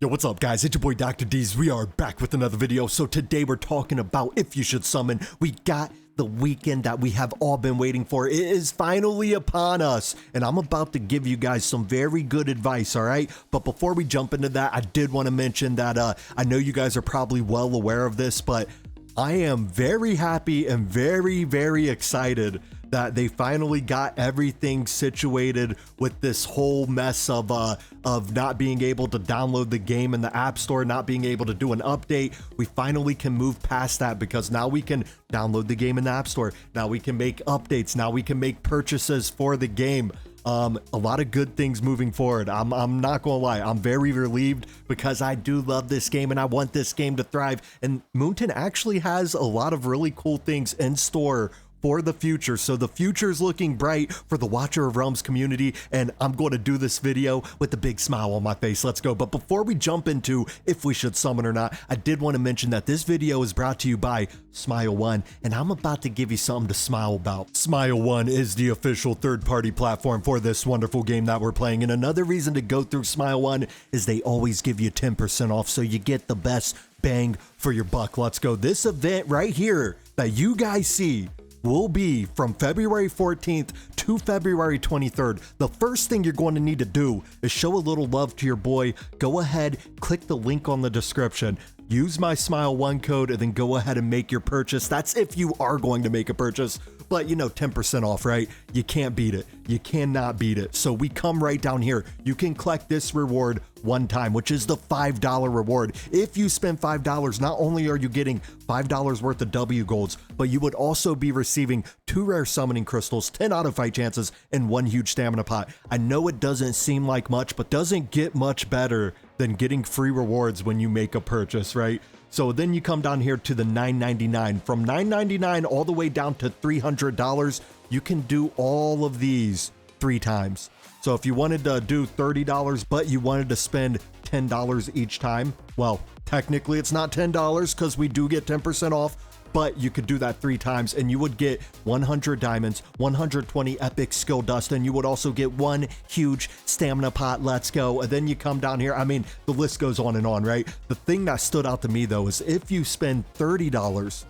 Yo, what's up guys? It's your boy Dr. D's. We are back with another video. So today we're talking about if you should summon. We got the weekend that we have all been waiting for. It is finally upon us. And I'm about to give you guys some very good advice, all right? But before we jump into that, I did want to mention that I know you guys are probably well aware of this, but I am very happy and very excited that they finally got everything situated with this whole mess of not being able to download the game in the App Store, not being able to do an update. We finally can move past that because now we can download the game in the App Store. Now we can make updates. Now we can make purchases for the game. A lot of good things moving forward. I'm not gonna lie, I'm very relieved because I do love this game and I want this game to thrive. And Moonton actually has a lot of really cool things in store for the future. So the future is looking bright for the Watcher of Realms community, and I'm going to do this video with a big smile on my face. Let's go. But before we jump into if we should summon or not, I did want to mention that this video is brought to you by Smile One, and I'm about to give you something to smile about. Smile One is the official third-party platform for this wonderful game that we're playing, and another reason to go through Smile One is they always give you 10% off, so you get the best bang for your buck. Let's go. This event right here that you guys see will be from February 14th to February 23rd. The first thing you're going to need to do is show a little love to your boy. Go ahead, click the link on the description, use my Smile One code, and then go ahead and make your purchase. That's if you are going to make a purchase, but you know, 10% off, right? You can't beat it. You cannot beat it. So we come right down here. You can collect this reward one time, which is the $5 reward. If you spend $5, not only are you getting $5 worth of W golds, but you would also be receiving 2 rare summoning crystals, 10 auto fight chances, and 1 huge stamina pot. I know it doesn't seem like much, but doesn't get much better than getting free rewards when you make a purchase, right? So then you come down here to the $9.99. From $9.99 all the way down to $300, you can do all of these 3 times. So if you wanted to do $30, but you wanted to spend $10 each time, well, technically it's not $10 because we do get 10% off, but you could do that 3 times and you would get 100 diamonds, 120 epic skill dust, and you would also get 1 huge stamina pot. Let's go. And then you come down here. I mean, the list goes on and on, right? The thing that stood out to me though is if you spend $30,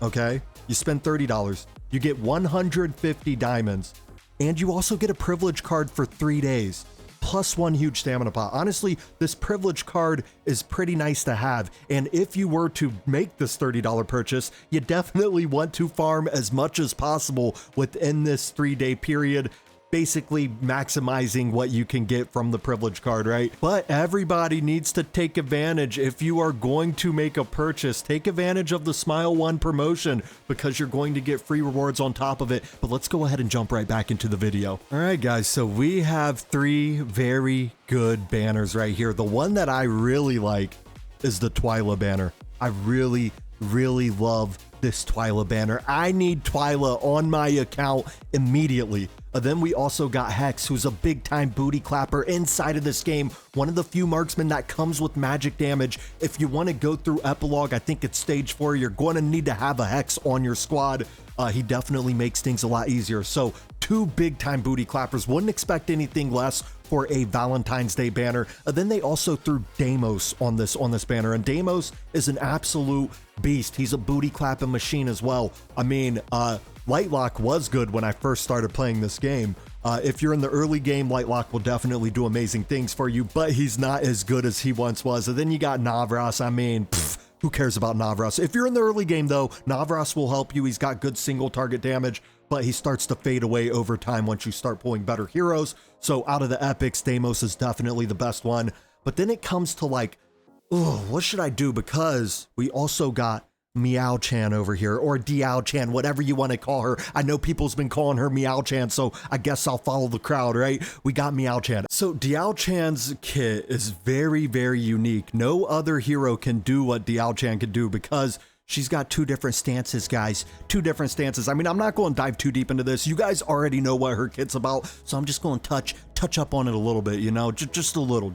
okay, you spend $30, you get 150 diamonds, and you also get a privilege card for 3 days. Plus 1 huge stamina pot. Honestly, this privilege card is pretty nice to have. And if you were to make this $30 purchase, you definitely want to farm as much as possible within this 3-day period, basically maximizing what you can get from the privilege card, right? But everybody needs to take advantage. If you are going to make a purchase, take advantage of the Smile One promotion because you're going to get free rewards on top of it. But let's go ahead and jump right back into the video. All right, guys, so we have 3 very good banners right here. The one that I really like is the Twyla banner. I really love this Twyla banner. I need Twyla on my account immediately. Then we also got Hex, who's a big time booty clapper inside of this game. One of the few marksmen that comes with magic damage. If you want to go through epilogue, I think it's stage 4, you're going to need to have a Hex on your squad. He definitely makes things a lot easier. So 2 big time booty clappers. Wouldn't expect anything less for a Valentine's Day banner. Then they also threw Deimos on this banner, and Deimos is an absolute beast. He's a booty clapping machine as well. I mean, Lightlock was good when I first started playing this game. If you're in the early game, Lightlock will definitely do amazing things for you, but he's not as good as he once was. And then you got Navras. I mean, who cares about Navras? If you're in the early game though, Navras will help you. He's got good single target damage, but he starts to fade away over time once you start pulling better heroes. So out of the epics, Deimos is definitely the best one. But then it comes to like, oh, what should I do? Because we also got Meow-chan over here, or Diao-chan, whatever you want to call her. I know people's been calling her Meow-chan, so I guess I'll follow the crowd, right? We got Meow-chan. So Diao-chan's kit is very unique. No other hero can do what Diao-chan can do because she's got two different stances, guys. Two different stances. I mean, I'm not going to dive too deep into this. You guys already know what her kit's about, so I'm just going to touch up on it a little bit, you know, just a little.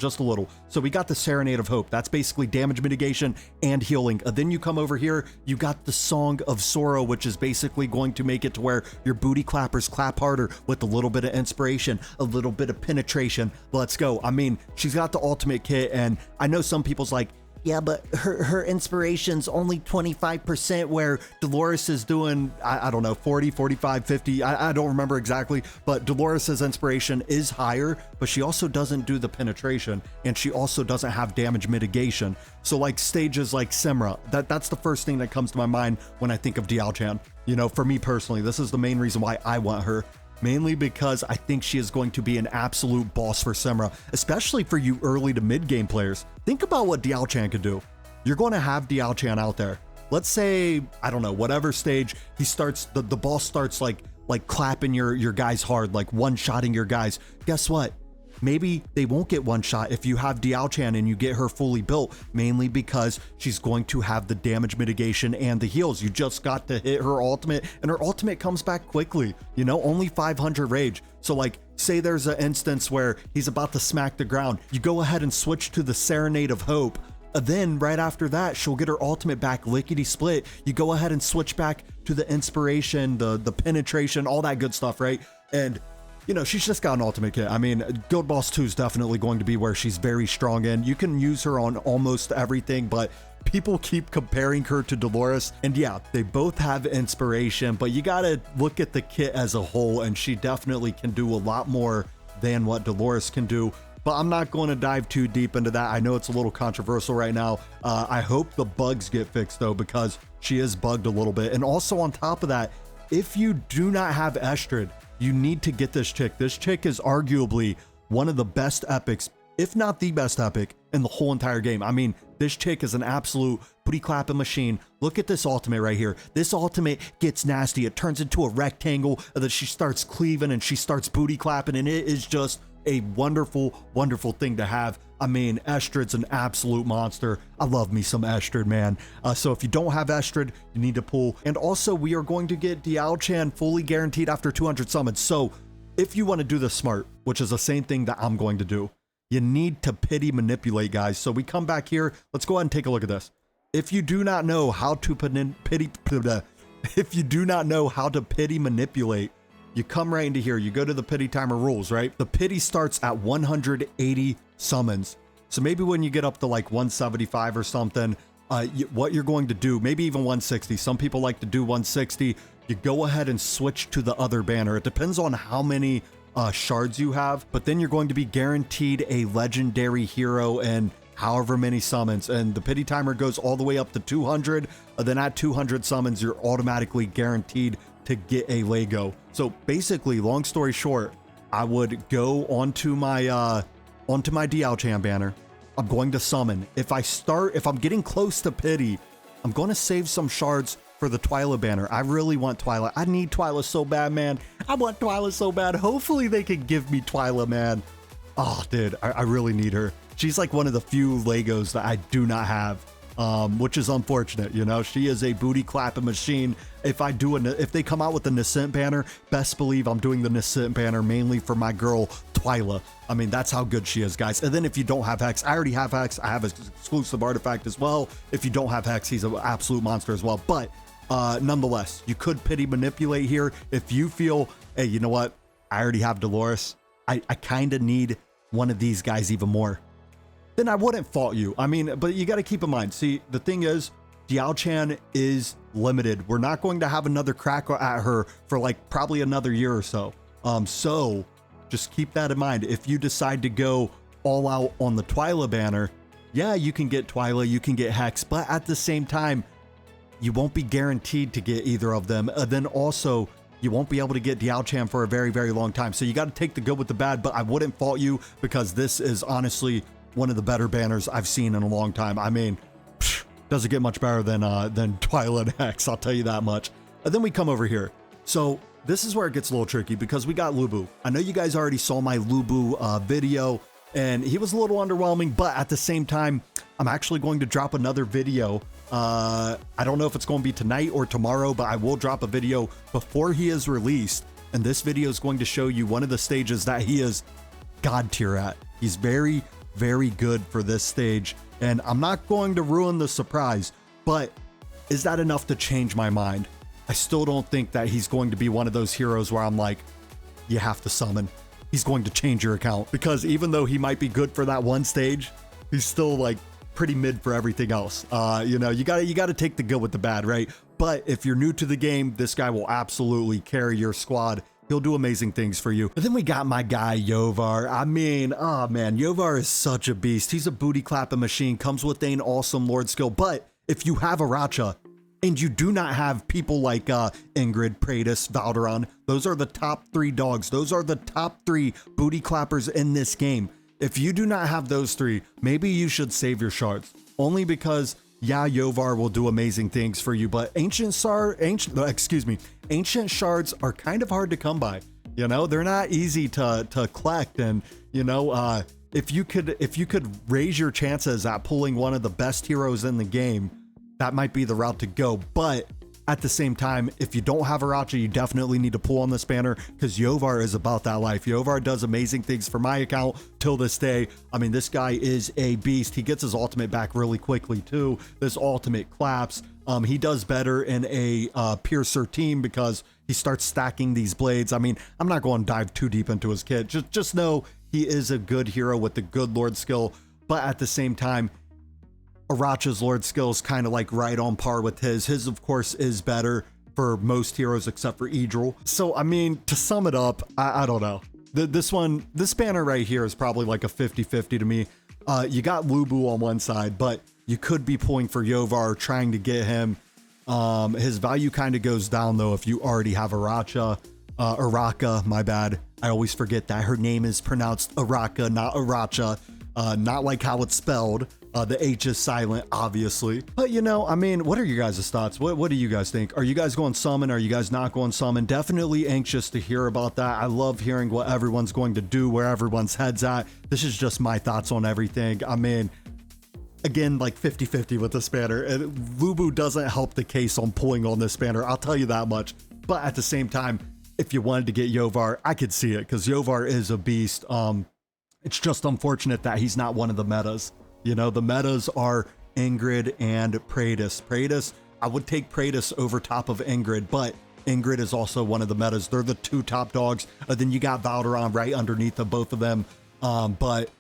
So we got the Serenade of Hope. That's basically damage mitigation and healing. Then you come over here, you got the Song of Sorrow, which is basically going to make it to where your booty clappers clap harder with a little bit of inspiration, a little bit of penetration. Let's go. I mean, she's got the ultimate kit, and I know some people's like, yeah, but her inspiration's only 25%, where Dolores is doing, I don't know, 40, 45, 50. I don't remember exactly, but Dolores's inspiration is higher, but she also doesn't do the penetration, and she also doesn't have damage mitigation. So like stages like Simra, that's the first thing that comes to my mind when I think of Dialchan. You know, for me personally, this is the main reason why I want her. Mainly because I think she is going to be an absolute boss for Simra, especially for you early to mid game players. Think about what Dialchan could do. You're going to have Dialchan out there. Let's say, I don't know, whatever stage he starts, the boss starts like clapping your guys hard, like one-shotting your guys. Guess what? Maybe they won't get one shot if you have Dialchan and you get her fully built, mainly because she's going to have the damage mitigation and the heals. You just got to hit her ultimate, and her ultimate comes back quickly, you know, only 500 rage. So like, say there's an instance where he's about to smack the ground, you go ahead and switch to the Serenade of Hope. Then right after that, she'll get her ultimate back lickety split. You go ahead and switch back to the inspiration, the penetration, all that good stuff, right? And you know, she's just got an ultimate kit. I mean, Guild Boss 2 is definitely going to be where she's very strong in. You can use her on almost everything, but people keep comparing her to Dolores. And yeah, they both have inspiration, but you gotta look at the kit as a whole, and she definitely can do a lot more than what Dolores can do. But I'm not going to dive too deep into that. I know it's a little controversial right now. I hope the bugs get fixed though, because she is bugged a little bit. And also on top of that, if you do not have Estrid, you need to get this chick. This chick is arguably one of the best epics, if not the best epic in the whole entire game. I mean, this chick is an absolute booty clapping machine. Look at this ultimate right here. This ultimate gets nasty. It turns into a rectangle, and then she starts cleaving and she starts booty clapping, and it is just a wonderful, wonderful thing to have. I mean, Estrid's an absolute monster. I love me some Estrid, man. So if you don't have Estrid, you need to pull. And also, we are going to get Dialchan fully guaranteed after 200 summons. So if you want to do this smart, which is the same thing that I'm going to do, you need to pity manipulate, guys. So we come back here. Let's go ahead and take a look at this. If you do not know how to pity manipulate, you come right into here. You go to the pity timer rules, right? The pity starts at 180 summons. So maybe when you get up to like 175 or something, what you're going to do, maybe even 160. Some people like to do 160. You go ahead and switch to the other banner. It depends on how many shards you have, but then you're going to be guaranteed a legendary hero and however many summons, and the pity timer goes all the way up to 200. Then at 200 summons, you're automatically guaranteed to get a Lego. So basically, long story short, I would go onto my Dialchan banner. I'm going to summon. If I'm getting close to pity, I'm going to save some shards for the Twyla banner. I really want Twyla. I need Twyla so bad, man. I want Twyla so bad. Hopefully they can give me Twyla, man. Oh, dude, I really need her. She's like one of the few Legos that I do not have, which is unfortunate. You know, she is a booty clapping machine. If they come out with the Nascent banner, best believe I'm doing the Nascent banner mainly for my girl Twyla. I mean, that's how good she is, guys. And then if you don't have Hex, I already have Hex. I have an exclusive artifact as well. If you don't have Hex, he's an absolute monster as well. But nonetheless, you could pity manipulate here if you feel, hey, you know what? I already have Dolores. I kind of need one of these guys even more. Then I wouldn't fault you. I mean, but you got to keep in mind. See, the thing is, Dialchan is limited. We're not going to have another crack at her for like probably another year or so. So just keep that in mind. If you decide to go all out on the Twyla banner, yeah, you can get Twyla, you can get Hex, but at the same time, you won't be guaranteed to get either of them. Then also, you won't be able to get Dialchan for a very, very long time. So you got to take the good with the bad, but I wouldn't fault you because this is honestly one of the better banners I've seen in a long time. I mean, doesn't get much better than Twyla and Hex, I'll tell you that much. And then we come over here. So this is where it gets a little tricky because we got Lubu. I know you guys already saw my Lubu video, and he was a little underwhelming, but at the same time, I'm actually going to drop another video. I don't know if it's going to be tonight or tomorrow, but I will drop a video before he is released. And this video is going to show you one of the stages that he is God tier at. He's very, very good for this stage. And I'm not going to ruin the surprise, but is that enough to change my mind? I still don't think that he's going to be one of those heroes where I'm like, you have to summon. He's going to change your account, because even though he might be good for that one stage, he's still like pretty mid for everything else. You know, you gotta take the good with the bad, right? But if you're new to the game, this guy will absolutely carry your squad. He'll do amazing things for you. And then we got my guy, Iovar. I mean, oh man, Iovar is such a beast. He's a booty clapping machine, comes with an awesome Lord skill. But if you have Aracha, and you do not have people like Ingrid, Praetus, Valderon, those are the top 3 dogs. Those are the top 3 booty clappers in this game. If you do not have those 3, maybe you should save your shards. Only because, yeah, Iovar will do amazing things for you, but ancient shards are kind of hard to come by. You know, they're not easy to collect, and you know, if you could raise your chances at pulling one of the best heroes in the game, that might be the route to go. But at the same time, if you don't have Aracha, you definitely need to pull on this banner, because Iovar is about that life. Iovar does amazing things for my account till this day. I mean, this guy is a beast. He gets his ultimate back really quickly too. This ultimate claps. He does better in a piercer team because he starts stacking these blades. I mean, I'm not going to dive too deep into his kit. Just know he is a good hero with the good Lord skill, but at the same time, Aracha's Lord skill is kind of like right on par with his. His, of course, is better for most heroes except for Idril. So, I mean, to sum it up, I don't know. This banner right here is probably like a 50-50 to me. You got Lubu on one side, but you could be pulling for Iovar, trying to get him. His value kind of goes down, though, if you already have Aracha. Araka, my bad. I always forget that her name is pronounced Araka, not Aracha. Not like how it's spelled. The H is silent, obviously. But, you know, I mean, what are you guys' thoughts? What do you guys think? Are you guys going summon? Are you guys not going summon? Definitely anxious to hear about that. I love hearing what everyone's going to do, where everyone's head's at. This is just my thoughts on everything. I mean, again, like 50-50 with this banner. And Lubu doesn't help the case on pulling on this banner, I'll tell you that much. But at the same time, if you wanted to get Iovar, I could see it, because Iovar is a beast. It's just unfortunate that he's not one of the metas. You know, the metas are Ingrid and Praetus. Praetus, I would take Praetus over top of Ingrid, but Ingrid is also one of the metas. They're the 2 top dogs. Then you got Valderon right underneath of both of them. But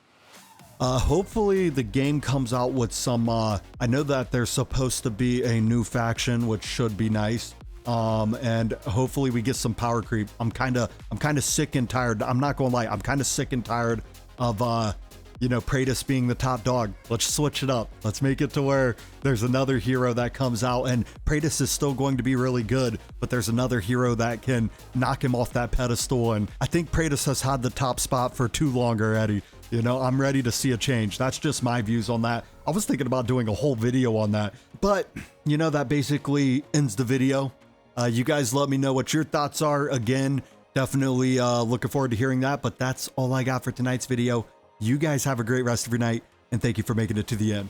hopefully the game comes out with some, I know that there's supposed to be a new faction, which should be nice. And hopefully we get some power creep. I'm kind of sick and tired. I'm not gonna lie. I'm kind of sick and tired of, you know, Praetus being the top dog. Let's switch it up. Let's make it to where there's another hero that comes out, and Praetus is still going to be really good, but there's another hero that can knock him off that pedestal. And I think Praetus has had the top spot for too long already. You know, I'm ready to see a change. That's just my views on that. I was thinking about doing a whole video on that, but you know, that basically ends the video. You guys let me know what your thoughts are. Again, definitely looking forward to hearing that, but that's all I got for tonight's video. You guys have a great rest of your night, and thank you for making it to the end.